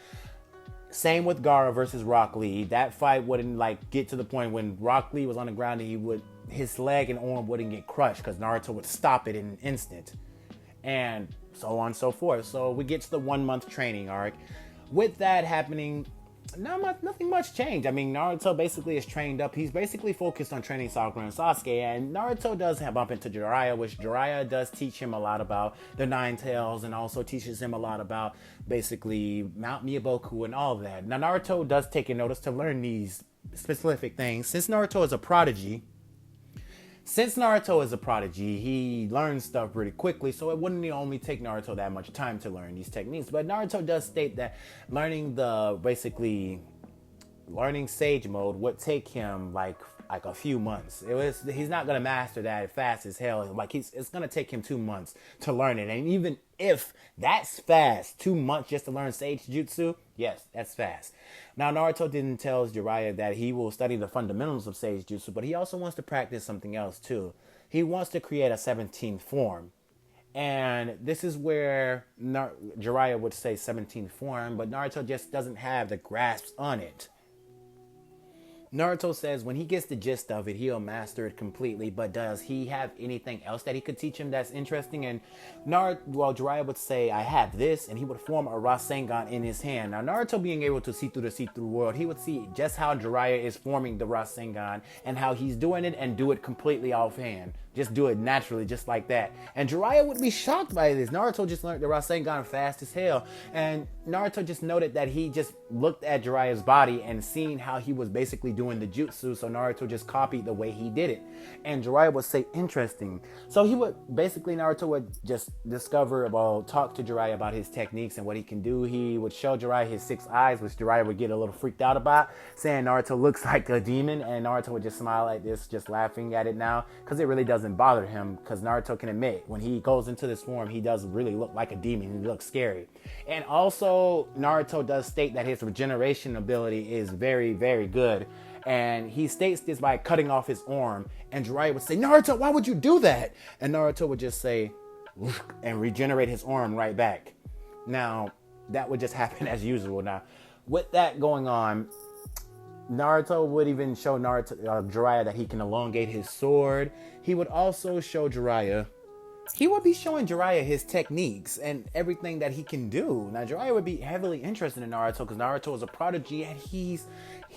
Same with Gaara versus Rock Lee. That fight wouldn't get to the point when Rock Lee was on the ground and his leg and arm wouldn't get crushed because Naruto would stop it in an instant. And so on and so forth. So we get to the 1 month training arc. With that happening, nothing much changed. I mean, Naruto basically is trained up. He's basically focused on training Sakura and Sasuke, and Naruto does bump into Jiraiya, which Jiraiya does teach him a lot about the Nine Tails and also teaches him a lot about basically Mount Miyaboku and all that. Now, Naruto does take a notice to learn these specific things. Since Naruto is a prodigy, he learns stuff pretty quickly, so it wouldn't only take Naruto that much time to learn these techniques. But Naruto does state that learning Sage Mode would take him like a few months. He's not gonna master that fast as hell. It's gonna take him 2 months to learn it. And even if that's fast, 2 months just to learn Sage Jutsu, yes, that's fast. Now, Naruto didn't tell Jiraiya that he will study the fundamentals of Sage Jutsu, but he also wants to practice something else too. He wants to create a 17th form. And this is where Jiraiya would say 17th form, but Naruto just doesn't have the grasp on it. Naruto says when he gets the gist of it, he'll master it completely, but does he have anything else that he could teach him that's interesting? And Jiraiya would say, I have this, and he would form a Rasengan in his hand. Now, Naruto being able to see through the see-through world, he would see just how Jiraiya is forming the Rasengan and how he's doing it and do it completely offhand. Just do it naturally, just like that. And Jiraiya would be shocked by this. Naruto just learned the Rasengan fast as hell. And Naruto just noted that he just looked at Jiraiya's body and seen how he was basically doing the jutsu. So Naruto just copied the way he did it. And Jiraiya would say, interesting. So Naruto would just talk to Jiraiya about his techniques and what he can do. He would show Jiraiya his 6 eyes, which Jiraiya would get a little freaked out about, saying Naruto looks like a demon. And Naruto would just smile like this, just laughing at it now, because it really doesn't bother him, because Naruto can admit when he goes into this form, he does really look like a demon. He looks scary. And also Naruto does state that his regeneration ability is very, very good, and he states this by cutting off his arm. And Jiraiya would say, Naruto, why would you do that? And Naruto would just say and regenerate his arm right back. Now that would just happen as usual. Now with that going on, Naruto would even show Jiraiya that he can elongate his sword. He would also show Jiraiya, he would be showing Jiraiya his techniques and everything that he can do. Now Jiraiya would be heavily interested in Naruto, because Naruto is a prodigy, and he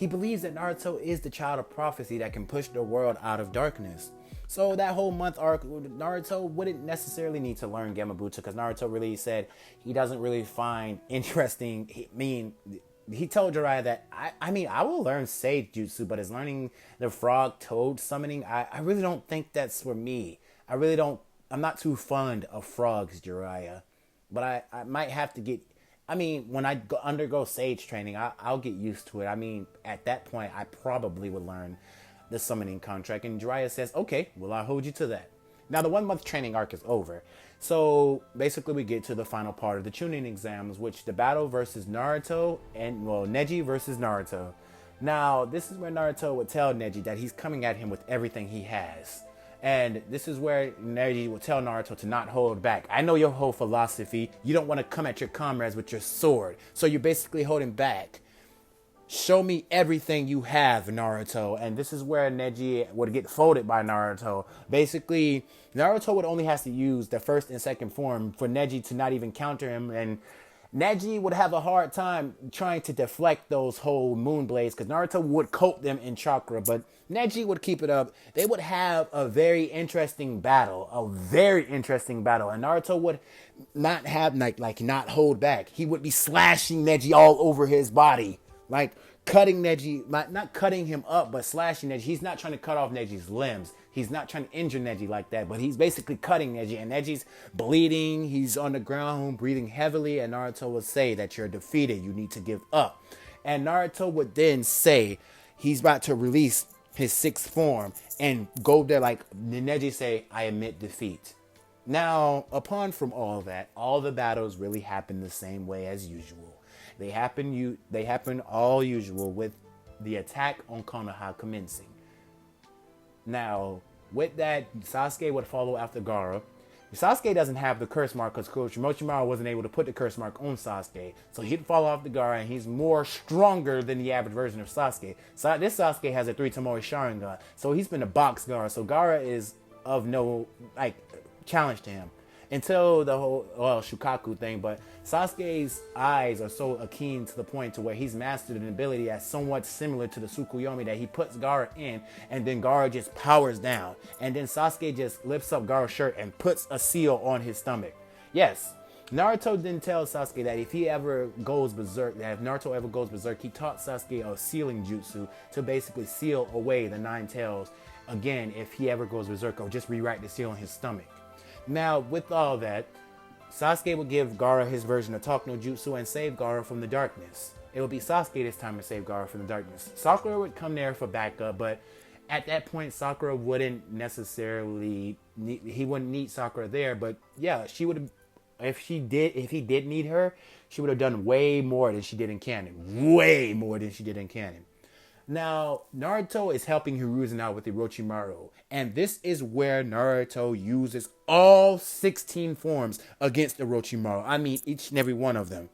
believes that Naruto is the child of prophecy that can push the world out of darkness. So that whole month arc, Naruto wouldn't necessarily need to learn Gamabutsu, because Naruto really said he doesn't really find interesting. He told Jiraiya that, I will learn Sage Jutsu, but as learning the frog toad summoning, I really don't think that's for me. I'm not too fond of frogs, Jiraiya. But I might have to get, when I undergo Sage training, I'll get used to it. At that point, I probably would learn the summoning contract. And Jiraiya says, okay, well, I'll hold you to that. Now, the 1 month training arc is over. So basically we get to the final part of the Chunin exams, which the battle versus Naruto and, Neji versus Naruto. Now, this is where Naruto would tell Neji that he's coming at him with everything he has. And this is where Neji will tell Naruto to not hold back. I know your whole philosophy. You don't want to come at your comrades with your sword. So you're basically holding back. Show me everything you have, Naruto. And this is where Neji would get folded by Naruto. Basically, Naruto would only have to use the first and second form for Neji to not even counter him. And Neji would have a hard time trying to deflect those whole moon blades, because Naruto would coat them in chakra, but Neji would keep it up. They would have a very interesting battle. And Naruto would not have, not hold back. He would be slashing Neji all over his body. Cutting Neji, not cutting him up, but slashing Neji. He's not trying to cut off Neji's limbs. He's not trying to injure Neji like that, but he's basically cutting Neji, and Neji's bleeding. He's on the ground, breathing heavily, and Naruto would say that you're defeated. You need to give up. And Naruto would then say he's about to release his 6th form and go there Neji say, I admit defeat. Now, upon from all that, all the battles really happen the same way as usual. They happen all usual, with the attack on Konoha commencing. Now, with that, Sasuke would follow after Gaara. Sasuke doesn't have the curse mark because Orochimaru wasn't able to put the curse mark on Sasuke. So he'd follow after Gaara, and he's more stronger than the average version of Sasuke. So this Sasuke has a 3 Tomoe Sharingan. So he's been to box Gaara. So Gaara is of no challenge to him until the whole Shukaku thing. But Sasuke's eyes are so keen to the point to where he's mastered an ability that's somewhat similar to the Tsukuyomi, that he puts Gaara in, and then Gaara just powers down, and then Sasuke just lifts up Gaara's shirt and puts a seal on his stomach. Yes, Naruto then tells Sasuke that if Naruto ever goes berserk, he taught Sasuke a sealing jutsu to basically seal away the 9 tails again if he ever goes berserk, or just rewrite the seal on his stomach. Now, with all that, Sasuke would give Gaara his version of Talk no Jutsu and save Gaara from the darkness. It would be Sasuke this time to save Gaara from the darkness. Sakura would come there for backup, but at that point, Sakura wouldn't necessarily he wouldn't need Sakura there. But yeah, she would have, if he did need her, she would have done way more than she did in canon. Way more than she did in canon. Now, Naruto is helping Hiruzen out with Orochimaru, and this is where Naruto uses all 16 forms against Orochimaru. Each and every one of them.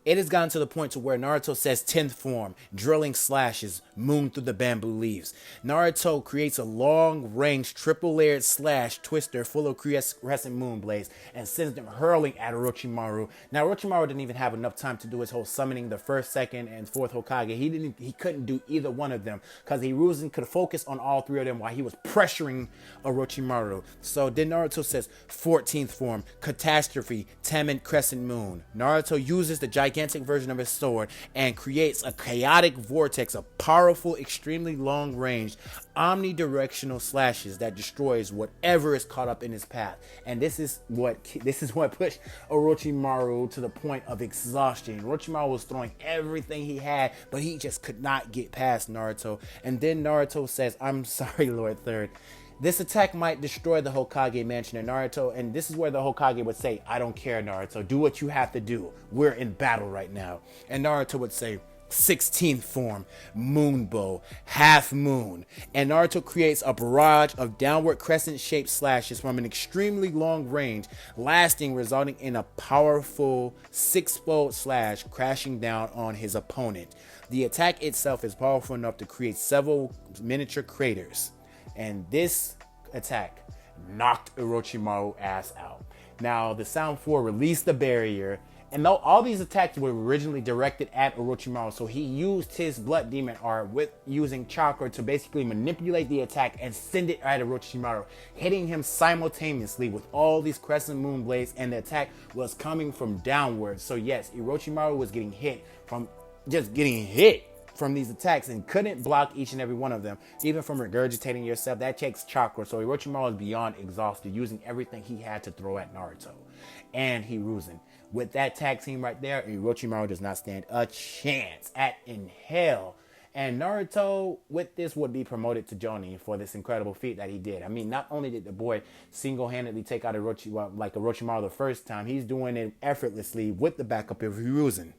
It has gotten to the point to where Naruto says 10th form, drilling slashes, moon through the bamboo leaves. Naruto creates a long-range triple-layered slash twister full of crescent moon blades and sends them hurling at Orochimaru. Now Orochimaru didn't even have enough time to do his whole summoning the first, second, and fourth Hokage. He couldn't do either one of them because Hiruzen could focus on all three of them while he was pressuring Orochimaru. So then Naruto says 14th form, catastrophe, Taman crescent moon. Naruto uses the gigantic version of his sword and creates a chaotic vortex of powerful, extremely long-range, omnidirectional slashes that destroys whatever is caught up in his path. And this is what pushed Orochimaru to the point of exhaustion. Orochimaru was throwing everything he had, but he just could not get past Naruto. And then Naruto says, "I'm sorry, Lord Third. This attack might destroy the Hokage mansion." And Naruto, and this is where the Hokage would say, "I don't care, Naruto. Do what you have to do. We're in battle right now." And Naruto would say, 16th form, moonbow, half moon. And Naruto creates a barrage of downward crescent-shaped slashes from an extremely long range, resulting in a powerful six-fold slash crashing down on his opponent. The attack itself is powerful enough to create several miniature craters. And this attack knocked Orochimaru ass out. Now, the Sound 4 released the barrier, and though all these attacks were originally directed at Orochimaru, so he used his Blood Demon art with using chakra to basically manipulate the attack and send it at Orochimaru, hitting him simultaneously with all these crescent moon blades, and the attack was coming from downwards. So yes, Orochimaru was getting hit from these attacks and couldn't block each and every one of them, even from regurgitating yourself. That takes chakra. So Orochimaru was beyond exhausted, using everything he had to throw at Naruto and Hiruzen. With that tag team right there, Orochimaru does not stand a chance in hell. And Naruto, with this, would be promoted to Jonin for this incredible feat that he did. I mean, not only did the boy single-handedly take out Orochimaru the first time, he's doing it effortlessly with the backup of Hiruzen.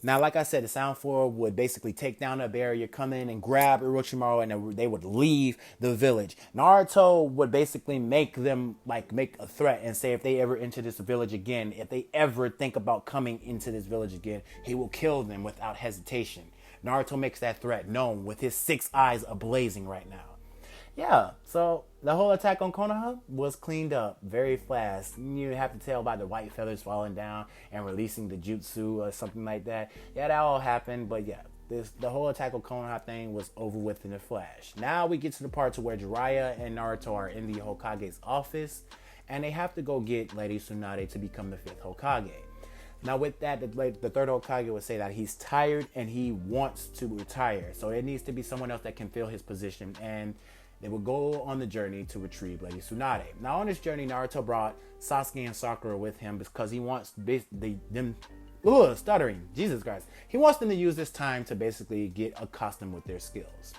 Now, like I said, the Sound 4 would basically take down a barrier, come in and grab Orochimaru, and they would leave the village. Naruto would basically make a threat and say if they ever enter this village again, if they ever think about coming into this village again, he will kill them without hesitation. Naruto makes that threat known with his 6 eyes ablazing right now. Yeah, so the whole attack on Konoha was cleaned up very fast. You have to tell by the white feathers falling down and releasing the jutsu or something like that. Yeah, that all happened, but yeah, the whole attack on Konoha thing was over with in a flash. Now we get to the part to where Jiraiya and Naruto are in the Hokage's office, and they have to go get Lady Tsunade to become the 5th Hokage. Now with that, the 3rd Hokage would say that he's tired and he wants to retire. So it needs to be someone else that can fill his position, and they will go on the journey to retrieve Lady Tsunade. Now on this journey, Naruto brought Sasuke and Sakura with him because he wants stuttering, Jesus Christ. He wants them to use this time to basically get accustomed with their skills.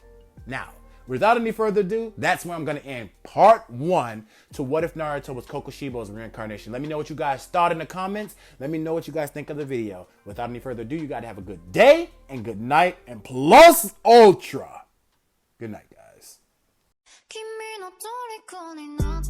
Now, without any further ado, that's where I'm going to end part 1 to What If Naruto Was Kokushibo's Reincarnation. Let me know what you guys thought in the comments. Let me know what you guys think of the video. Without any further ado, you got to have a good day and good night and plus ultra. Good night, guys. 君の虜になって